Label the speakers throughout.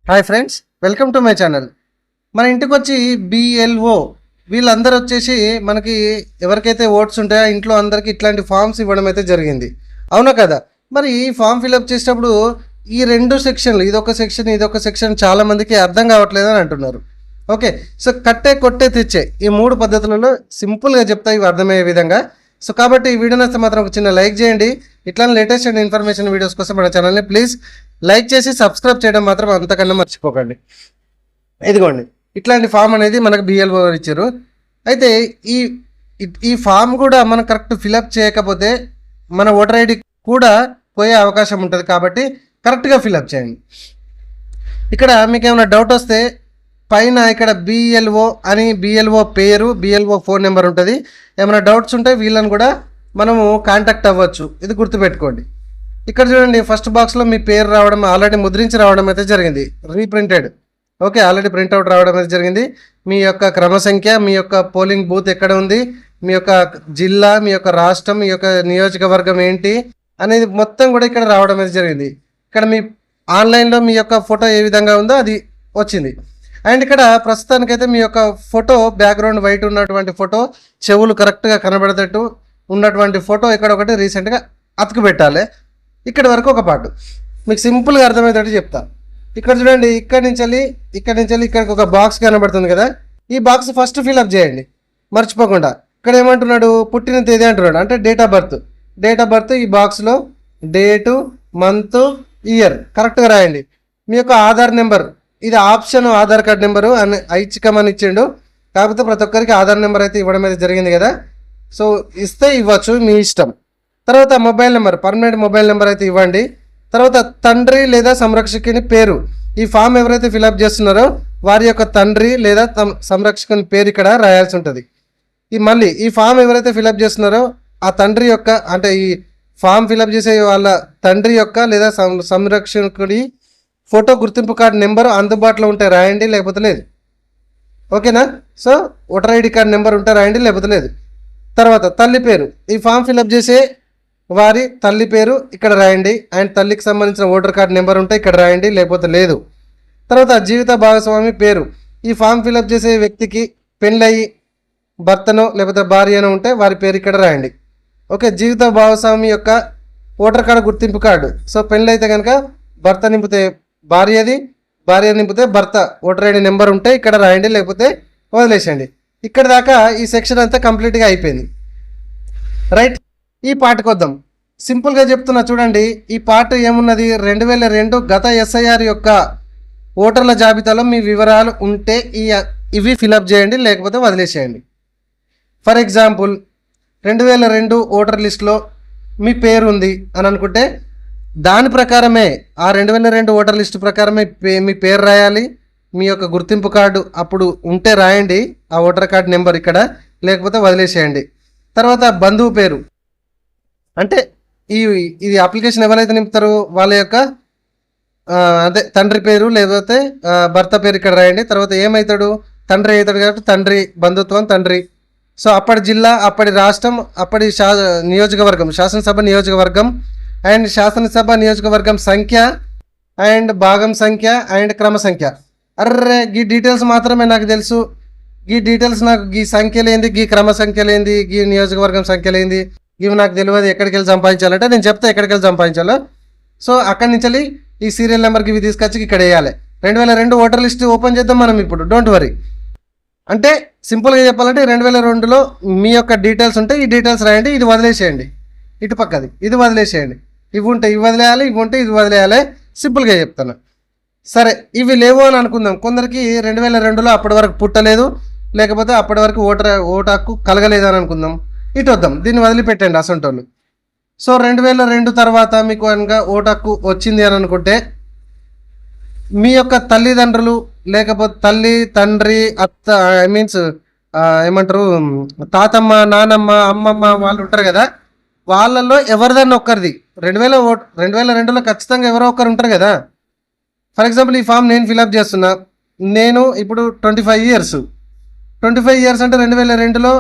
Speaker 1: Hi friends, welcome to my channel. మన ఇంటికి వచ్చి బిఎల్ఓ వీళ్ళందరూ వచ్చేసి మనకి ఎవరికైతే ఓట్స్ ఉంటాయో ఇంట్లో అందరికీ ఇట్లాంటి ఫామ్స్ ఇవ్వడం అయితే జరిగింది, అవునా కదా? మరి ఈ ఫామ్ ఫిల్అప్ చేసేటప్పుడు ఈ రెండు సెక్షన్లు, ఇదొక సెక్షన్ చాలామందికి అర్థం కావట్లేదు అని అంటున్నారు. ఓకే, సో కట్టే కొట్టే తెచ్చే ఈ మూడు పద్ధతులలో సింపుల్గా చెప్తా, ఇవి అర్థమయ్యే విధంగా. సో కాబట్టి ఈ వీడియో నచ్చితే మాత్రం ఒక చిన్న లైక్ చేయండి. ఇట్లాంటి లేటెస్ట్ అండ్ ఇన్ఫర్మేషన్ వీడియోస్ కోసం మన ఛానల్ని ప్లీజ్ లైక్ చేసి సబ్స్క్రైబ్ చేయడం మాత్రం అంతకన్నా మర్చిపోకండి. ఇదిగోండి, ఇట్లాంటి ఫామ్ అనేది మనకు బిఎల్ఓ ఇచ్చారు. అయితే ఈ ఈ ఫామ్ కూడా మనం కరెక్ట్ ఫిలప్ చేయకపోతే మన ఓటర్ ఐడి కూడా పోయే అవకాశం ఉంటుంది. కాబట్టి కరెక్ట్గా ఫిలప్ చేయండి. ఇక్కడ మీకు ఏమైనా డౌట్ వస్తే పైన ఇక్కడ బిఎల్ఓ అని బిఎల్ఓ పేరు, బిఎల్ఓ ఫోన్ నెంబర్ ఉంటుంది. ఏమైనా డౌట్స్ ఉంటే వీళ్ళని కూడా మనము కాంటాక్ట్ అవ్వచ్చు. ఇది గుర్తుపెట్టుకోండి. ఇక్కడ చూడండి, ఫస్ట్ బాక్స్లో మీ పేరు రావడం, ఆల్రెడీ ముద్రించి రావడం అయితే జరిగింది, రీప్రింటెడ్. ఓకే, ఆల్రెడీ ప్రింట్అవుట్ రావడం అయితే జరిగింది. మీ యొక్క క్రమ సంఖ్య, మీ యొక్క పోలింగ్ బూత్ ఎక్కడ ఉంది, మీ యొక్క జిల్లా, మీ యొక్క రాష్ట్రం, మీ యొక్క నియోజకవర్గం ఏంటి అనేది మొత్తం కూడా ఇక్కడ రావడం అయితే జరిగింది. ఇక్కడ మీ ఆన్లైన్లో మీ యొక్క ఫోటో ఏ విధంగా ఉందో అది వచ్చింది. అండ్ ఇక్కడ ప్రస్తుతానికైతే మీ యొక్క ఫోటో బ్యాక్గ్రౌండ్ వైట్ ఉన్నటువంటి ఫోటో, చెవులు కరెక్ట్గా కనబడేటట్టు ఉన్నటువంటి ఫోటో ఇక్కడ ఒకటి రీసెంట్గా అతుకు పెట్టాలి. ఇక్కడి వరకు ఒక పాటు మీకు సింపుల్గా అర్థమయ్యేటట్టు చెప్తా. ఇక్కడ చూడండి, ఇక్కడి నుంచి ఇక్కడికి ఒక బాక్స్ కనబడుతుంది కదా, ఈ బాక్స్ ఫస్ట్ ఫిల్అప్ చేయండి మర్చిపోకుండా. ఇక్కడ ఏమంటున్నాడు, పుట్టిన తేదీ అంటున్నాడు, అంటే డేట్ ఆఫ్ బర్త్. ఈ బాక్స్లో డేటు, మంత్, ఇయర్ కరెక్ట్గా రాయండి. మీ యొక్క ఆధార్ నెంబర్, ఇది ఆప్షన్, ఆధార్ కార్డ్ నెంబరు అని ఐచ్ఛికమని ఇచ్చిండు. కాకపోతే ప్రతి ఒక్కరికి ఆధార్ నెంబర్ అయితే ఇవ్వడం అయితే జరిగింది కదా, సో ఇస్తే ఇవ్వచ్చు, మీ ఇష్టం. తర్వాత mobile number, permanent mobile number అయితే ఇవ్వండి. తర్వాత తండ్రి లేదా సంరక్షకుని పేరు, ఈ ఫామ్ ఎవరైతే ఫిలప్ చేస్తున్నారో వారి యొక్క తండ్రి లేదా సంరక్షకుని పేరు ఇక్కడ రాయాల్సి ఉంటుంది. మళ్ళీ ఈ ఫామ్ ఎవరైతే ఫిలప్ చేస్తున్నారో ఆ తండ్రి యొక్క, అంటే ఈ ఫామ్ ఫిలప్ చేసే వాళ్ళ తండ్రి యొక్క లేదా సంరక్షకుడి ఫోటో, గుర్తింపు కార్డు నెంబరు అందుబాటులో ఉంటే రాయండి, లేకపోతే లేదు. ఓకేనా? So voter ID card number ఉంటే రాయండి, లేకపోతే లేదు. తర్వాత తల్లి పేరు, ఈ ఫామ్ ఫిలప్ చేసే వారి తల్లి పేరు ఇక్కడ రాయండి. అండ్ తల్లికి సంబంధించిన ఓటర్ కార్డు నెంబర్ ఉంటే ఇక్కడ రాయండి, లేకపోతే లేదు. తర్వాత జీవిత భాగస్వామి పేరు, ఈ ఫామ్ ఫిలప్ చేసే వ్యక్తికి పెళ్ళయి భర్తనో లేకపోతే భార్యనో ఉంటే వారి పేరు ఇక్కడ రాయండి. ఓకే, జీవిత భాగస్వామి యొక్క ఓటర్ కార్డు, గుర్తింపు కార్డు, సో పెళ్ళి అయితే కనుక భర్త నింపితే భార్య నింపితే భర్త ఓటర్ ఐడి నెంబర్ ఉంటే ఇక్కడ రాయండి, లేకపోతే వదిలేసేయండి. ఇక్కడ దాకా ఈ సెక్షన్ అంతా కంప్లీట్గా అయిపోయింది. రైట్, ఈ పార్ట్కి వద్దాం. సింపుల్గా చెప్తున్నా చూడండి. ఈ పార్ట్ ఏమున్నది, 2002 గత ఎస్ఐఆర్ యొక్క ఓటర్ల జాబితాలో మీ వివరాలు ఉంటే ఇవి ఫిలప్ చేయండి, లేకపోతే వదిలేసేయండి. ఫర్ ఎగ్జాంపుల్ 2002 ఓటర్ లిస్ట్లో మీ పేరు ఉంది అని అనుకుంటే దాని ప్రకారమే, ఆ 2002 ఓటర్ లిస్టు ప్రకారమే మీ పేరు రాయాలి. మీ యొక్క గుర్తింపు కార్డు అప్పుడు ఉంటే రాయండి, ఆ ఓటర్ కార్డు నెంబర్ ఇక్కడ, లేకపోతే వదిలేసేయండి. తర్వాత బంధువు పేరు, అంటే ఇది అప్లికేషన్ ఎవరైతే నింపుతారో వాళ్ళ యొక్క అదే తండ్రి పేరు లేకపోతే భర్త పేరు ఇక్కడ రాయండి. తర్వాత ఏమవుతాడు, తండ్రి అవుతాడు కాబట్టి తండ్రి బంధుత్వం తండ్రి. సో అప్పటి జిల్లా, అప్పటి రాష్ట్రం, అప్పటి నియోజకవర్గం, శాసనసభ నియోజకవర్గం అండ్ శాసనసభ నియోజకవర్గం సంఖ్య అండ్ భాగం సంఖ్య అండ్ క్రమ సంఖ్య. అర్రే గీ డీటెయిల్స్ మాత్రమే నాకు తెలుసు, గీ డీటెయిల్స్ నాకు గీ సంఖ్యలేంది, గీ క్రమ సంఖ్యలేంది, గీ నియోజకవర్గం సంఖ్యలేంది, ఇవి నాకు తెలియదు. ఎక్కడికి వెళ్ళి సంపాదించాలంటే నేను చెప్తా ఎక్కడికి వెళ్ళి సంపాదించాలో. సో అక్కడి నుంచి ఈ సీరియల్ నెంబర్కి ఇవి తీసుకొచ్చి ఇక్కడ వేయాలి. 2002 ఓటర్ లిస్ట్ ఓపెన్ చేద్దాం మనం ఇప్పుడు, డోంట్ వరీ. అంటే సింపుల్గా చెప్పాలంటే 2002లో మీ యొక్క డీటెయిల్స్ ఉంటే ఈ డీటెయిల్స్ రాయండి, ఇది వదిలేసేయండి, ఇటు పక్కది ఇది వదిలేసేయండి, ఇవి ఉంటే ఇవి వదిలేయాలి, ఇవి ఉంటే ఇది వదిలేయాలి. సింపుల్గా చెప్తాను. సరే, ఇవి లేవు అని అనుకుందాం. కొందరికి 2002లో అప్పటి వరకు పుట్టలేదు, లేకపోతే అప్పటి వరకు ఓటు హక్కు కలగలేదు అని అనుకుందాం. ఇటు వద్దాం, దీన్ని వదిలిపెట్టండి అసంటోళ్ళు. సో 2002 తర్వాత మీకు కనుక ఓటు హక్కు వచ్చింది అని అనుకుంటే మీ యొక్క తల్లిదండ్రులు లేకపోతే తల్లి, తండ్రి, అత్త, మీన్స్ ఏమంటారు, తాతమ్మ, నానమ్మ, అమ్మమ్మ వాళ్ళు ఉంటారు కదా, వాళ్ళల్లో ఎవరిదన్నా ఒక్కరిది 2002లో ఖచ్చితంగా ఎవరో ఒకరు ఉంటారు కదా. ఫర్ ఎగ్జాంపుల్ ఈ ఫామ్ నేను ఫిలప్ చేస్తున్నా, నేను ఇప్పుడు 25 ఇయర్స్ అంటే 2002లో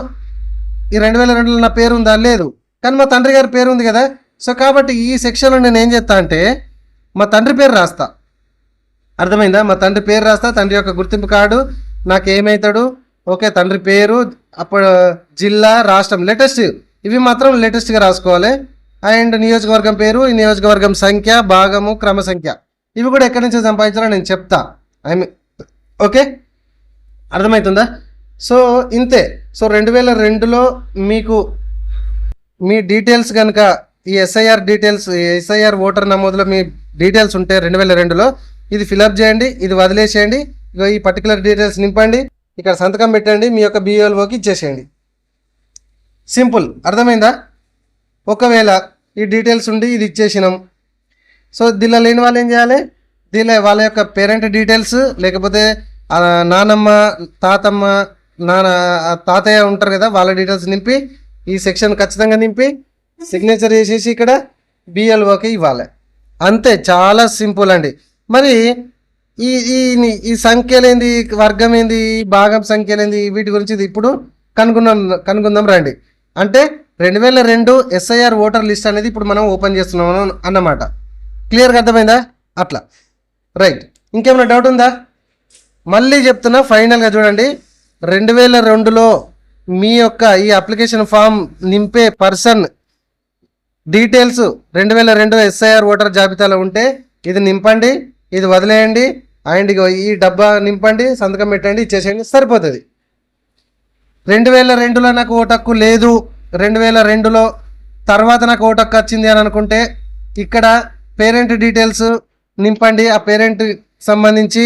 Speaker 1: నా పేరు ఉందా, లేదు. కానీ మా తండ్రి గారి పేరు ఉంది కదా. సో కాబట్టి ఈ సెక్షన్లో నేను ఏం చేస్తా అంటే మా తండ్రి పేరు రాస్తా. అర్థమైందా? మా తండ్రి పేరు రాస్తా, తండ్రి యొక్క గుర్తింపు కార్డు, నాకు ఏమవుతాడు, ఓకే, తండ్రి పేరు, అప్పుడు జిల్లా, రాష్ట్రం, లేటెస్ట్ ఇవి మాత్రం లేటెస్ట్గా రాసుకోవాలి. అండ్ నియోజకవర్గం పేరు, ఈ నియోజకవర్గం సంఖ్య, భాగము, క్రమ సంఖ్య, ఇవి కూడా ఎక్కడి నుంచి సంపాదించాలో నేను చెప్తా. ఓకే, అర్థమవుతుందా? సో ఇంతే. సో 2002లో మీకు మీ డీటెయిల్స్ కనుక ఈ ఎస్ఐఆర్ డీటెయిల్స్, ఎస్ఐఆర్ ఓటర్ నమోదులో మీ డీటెయిల్స్ ఉంటే 2002లో ఇది ఫిలప్ చేయండి, ఇది వదిలేసేయండి, ఈ పర్టికులర్ డీటెయిల్స్ నింపండి, ఇక్కడ సంతకం పెట్టండి, మీ యొక్క BLOకి ఇచ్చేసేయండి. సింపుల్, అర్థమైందా? ఒకవేళ ఈ డీటెయిల్స్ ఉండి ఇది ఇచ్చేసినాం, సో దీనిలో లేని వాళ్ళు ఏం చేయాలి, దీనిలో వాళ్ళ యొక్క పేరెంట్ డీటెయిల్స్, లేకపోతే నానమ్మ, తాతమ్మ, తాతయ్య ఉంటారు కదా, వాళ్ళ డీటెయిల్స్ నింపి ఈ సెక్షన్ ఖచ్చితంగా నింపి సిగ్నేచర్ చేసేసి ఇక్కడ BLOకి ఇవ్వాలి. అంతే, చాలా సింపుల్ అండి. మరి ఈ ఈ ఈ సంఖ్యలేంది, వర్గం ఏంది, భాగం సంఖ్యలేంది, వీటి గురించి ఇప్పుడు కనుగొందాం రండి. అంటే 2002 ఎస్ఐఆర్ ఓటర్ లిస్ట్ అనేది ఇప్పుడు మనం ఓపెన్ చేస్తున్నాం అన్నమాట. క్లియర్గా అర్థమైందా? అట్లా రైట్. ఇంకేమైనా డౌట్ ఉందా? మళ్ళీ చెప్తున్నా, ఫైనల్గా చూడండి. 2002లో మీ యొక్క ఈ అప్లికేషన్ ఫామ్ నింపే పర్సన్ డీటెయిల్స్ 2002 ఎస్ఐఆర్ ఓటర్ జాబితాలో ఉంటే ఇది నింపండి, ఇది వదిలేయండి, అండ్ ఈ డబ్బా నింపండి, సంతకం పెట్టండి, ఇచ్చేసేయండి, సరిపోతుంది. 2002లో నాకు ఓటు హక్కు లేదు, 2002లో తర్వాత నాకు ఓటు హక్కు వచ్చింది అని అనుకుంటే ఇక్కడ పేరెంట్ డీటెయిల్స్ నింపండి. ఆ పేరెంట్ సంబంధించి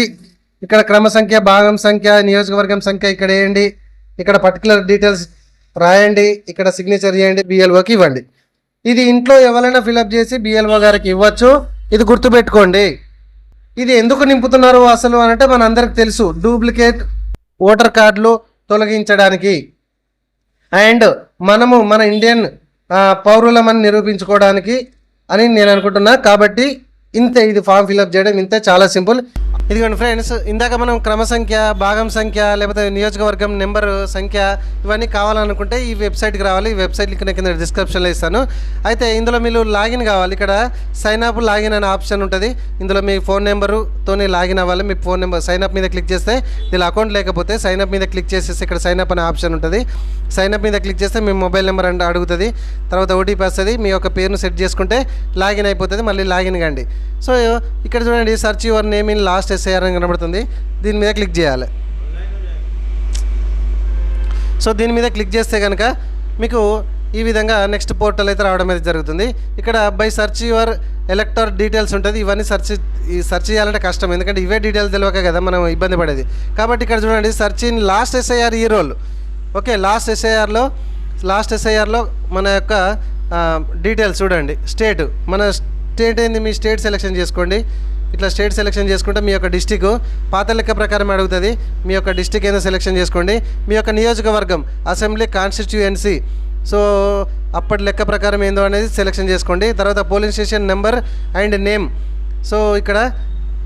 Speaker 1: ఇక్కడ క్రమ సంఖ్య, భాగం సంఖ్య, నియోజకవర్గం సంఖ్య ఇక్కడ వేయండి, ఇక్కడ పర్టికులర్ డీటెయిల్స్ రాయండి, ఇక్కడ సిగ్నేచర్ చేయండి, BLOకి ఇవ్వండి. ఇది ఇంట్లో ఎవరైనా ఫిలప్ చేసి BLO గారికి ఇవ్వచ్చు. ఇది గుర్తుపెట్టుకోండి. ఇది ఎందుకు నింపుతున్నారు అసలు అంటే మనందరికి తెలుసు, డూప్లికేట్ ఓటర్ కార్డులు తొలగించడానికి అండ్ మనము మన ఇండియన్ పౌరులమని నిరూపించుకోవడానికి అని నేను అనుకుంటున్నా. కాబట్టి ఇంతే, ఇది ఫామ్ ఫిలప్ చేయడం ఇంతే, చాలా సింపుల్. ఇదిగోండి ఫ్రెండ్స్, ఇందాక మనం క్రమ సంఖ్య, భాగం సంఖ్య, లేకపోతే నియోజకవర్గం నెంబర్ సంఖ్య ఇవన్నీ కావాలనుకుంటే ఈ వెబ్సైట్కి రావాలి. ఈ వెబ్సైట్ లింక్ కింద డిస్క్రిప్షన్లో ఇస్తాను. అయితే ఇందులో మీరు లాగిన్ కావాలి. ఇక్కడ సైన్ అప్, లాగిన్ అనే ఆప్షన్ ఉంటుంది. ఇందులో మీ ఫోన్ నెంబరుతోనే లాగిన్ అవ్వాలి. మీ ఫోన్ నెంబర్ సైన్ అప్ మీద క్లిక్ చేస్తే, దీని అకౌంట్ లేకపోతే సైన్ అప్ మీద క్లిక్ చేసేసి ఇక్కడ సైన్ అప్ అనే ఆప్షన్ ఉంటుంది. సైన్ అప్ మీద క్లిక్ చేస్తే మీ మొబైల్ నెంబర్ అంటే అడుగుతుంది, తర్వాత OTP వస్తుంది, మీ యొక్క పేరును సెట్ చేసుకుంటే లాగిన్ అయిపోతుంది. మళ్ళీ లాగిన్ కండి. సో ఇక్కడ చూడండి, search your name in last SIR అని కనబడుతుంది. దీని మీద క్లిక్ చేయాలి. సో దీని మీద క్లిక్ చేస్తే కనుక మీకు ఈ విధంగా నెక్స్ట్ పోర్టల్ అయితే రావడం అయితే జరుగుతుంది. ఇక్కడ బై సర్చ్ యువర్ ఎలక్టర్ డీటెయిల్స్ ఉంటుంది. ఇవన్నీ సెర్చ్ చేయాలంటే కష్టం, ఎందుకంటే ఇవే డీటెయిల్స్ తెలియక కదా మనం ఇబ్బంది పడేది. కాబట్టి ఇక్కడ చూడండి, సర్చ్ ఇన్ లాస్ట్ ఎస్ఐఆర్ ఈ రోల్. ఓకే, లాస్ట్ ఎస్ఐఆర్లో మన యొక్క డీటెయిల్స్ చూడండి. స్టేట్, మన స్టేట్ ఏంది, మీ స్టేట్ సెలెక్షన్ చేసుకోండి. ఇట్లా స్టేట్ సెలెక్షన్ చేసుకుంటే మీ యొక్క డిస్టిక్ పాత లెక్క ప్రకారం అడుగుతుంది. మీ యొక్క డిస్టిక్ ఏదో సెలెక్షన్ చేసుకోండి. మీ యొక్క నియోజకవర్గం, అసెంబ్లీ, కాన్స్టిట్యుయెన్సీ, సో అప్పటి లెక్క ప్రకారం ఏందో అనేది సెలెక్షన్ చేసుకోండి. తర్వాత polling station number and name. So ఇక్కడ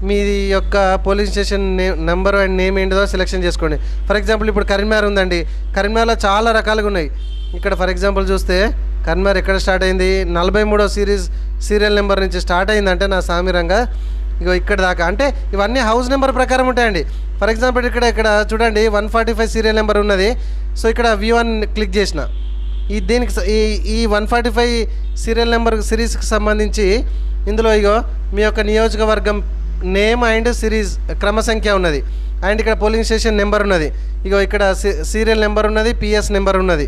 Speaker 1: మీ యొక్క polling station number and name ఏంటిదో సెలెక్షన్ చేసుకోండి. ఫర్ ఎగ్జాంపుల్ ఇప్పుడు కరీంనగర్ ఉందండి. కరీంనగర్లో చాలా రకాలుగా ఉన్నాయి. ఇక్కడ ఫర్ ఎగ్జాంపుల్ చూస్తే కరీంనగర్ ఎక్కడ స్టార్ట్ అయింది, 43వ సీరియల్ నెంబర్ నుంచి స్టార్ట్ అయిందంటే నా సామిరంగా ఇగో ఇక్కడ దాకా. అంటే ఇవన్నీ హౌస్ నెంబర్ ప్రకారం ఉంటాయండి. ఫర్ ఎగ్జాంపుల్ ఇక్కడ చూడండి 145 సీరియల్ నెంబర్ ఉన్నది. సో ఇక్కడ V1 క్లిక్ చేసిన దీనికి ఈ 145 సీరియల్ నెంబర్ సిరీస్కి సంబంధించి ఇందులో ఇగో మీ యొక్క నియోజకవర్గం నేమ్ అండ్ సిరీస్ క్రమ సంఖ్య ఉన్నది. అండ్ ఇక్కడ పోలింగ్ స్టేషన్ నెంబర్ ఉన్నది. ఇగో ఇక్కడ సీరియల్ నెంబర్ ఉన్నది, PS నెంబర్ ఉన్నది.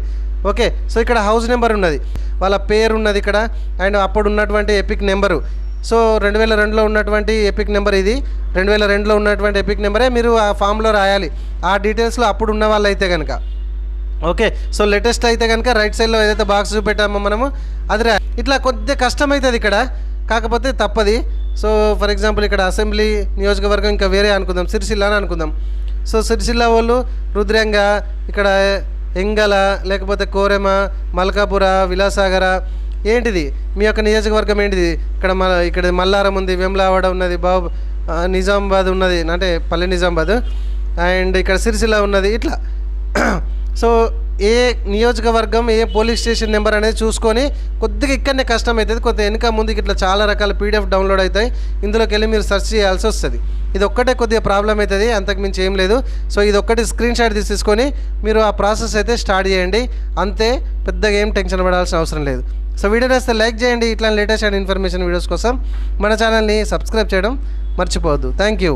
Speaker 1: ఓకే, సో ఇక్కడ హౌస్ నెంబర్ ఉన్నది, వాళ్ళ పేరు ఉన్నది ఇక్కడ, అండ్ అప్పుడు ఉన్నటువంటి ఎపిక్ నెంబరు. సో 2002లో ఉన్నటువంటి ఎపిక్ నెంబర్ ఇది. 2002లో ఉన్నటువంటి ఎపిక్ నెంబరే మీరు ఆ ఫామ్లో రాయాలి. ఆ డీటెయిల్స్లో అప్పుడు ఉన్న వాళ్ళు అయితే కనుక. ఓకే, సో లేటెస్ట్ అయితే కనుక రైట్ సైడ్లో ఏదైతే బాక్స్ చూపెట్టామో మనము అది ఇట్లా కొద్దిగా కష్టమవుతుంది ఇక్కడ, కాకపోతే తప్పది. సో ఫర్ ఎగ్జాంపుల్ ఇక్కడ అసెంబ్లీ నియోజకవర్గం ఇంకా వేరే అనుకుందాం, సిరిసిల్ల అని అనుకుందాం. సో సిరిసిల్ల వాళ్ళు రుద్రంగ, ఇక్కడ ఎంగల, లేకపోతే కోరెమ, మల్కాపుర, విలాసాగర, ఏంటిది మీ యొక్క నియోజకవర్గం ఏంటిది, ఇక్కడ మల్లారం ఉంది, వెమ్లావాడ ఉన్నది, నిజామాబాద్ ఉన్నది, అంటే పల్లె నిజామాబాద్, అండ్ ఇక్కడ సిరిసిల్ల ఉన్నది. ఇట్లా సో ఏ నియోజకవర్గం ఏ పోలీస్ స్టేషన్ నెంబర్ అనేది చూసుకొని కొద్దిగా ఇక్కడనే కష్టం అవుతుంది, కొద్దిగా వెనక ముందుకి ఇట్లా చాలా రకాల పీడిఎఫ్ డౌన్లోడ్ అవుతాయి, ఇందులోకి వెళ్ళి మీరు సెర్చ్ చేయాల్సి వస్తుంది. ఇది ఒక్కటే కొద్దిగా ప్రాబ్లం అవుతుంది, అంతకు మించి ఏం లేదు. సో ఇది ఒక్కటి స్క్రీన్ షాట్ తీసుకొని మీరు ఆ ప్రాసెస్ అయితే స్టార్ట్ చేయండి, అంతే. పెద్దగా ఏం టెన్షన్ పడాల్సిన అవసరం లేదు. సో వీడియో నచ్చితే లైక్ చేయండి. ఇట్లా లేటెస్ట్ అండ్ ఇన్ఫర్మేషన్ వీడియోస్ కోసం మన ఛానల్ని సబ్స్క్రైబ్ చేయడం మర్చిపోవద్దు. Thank you.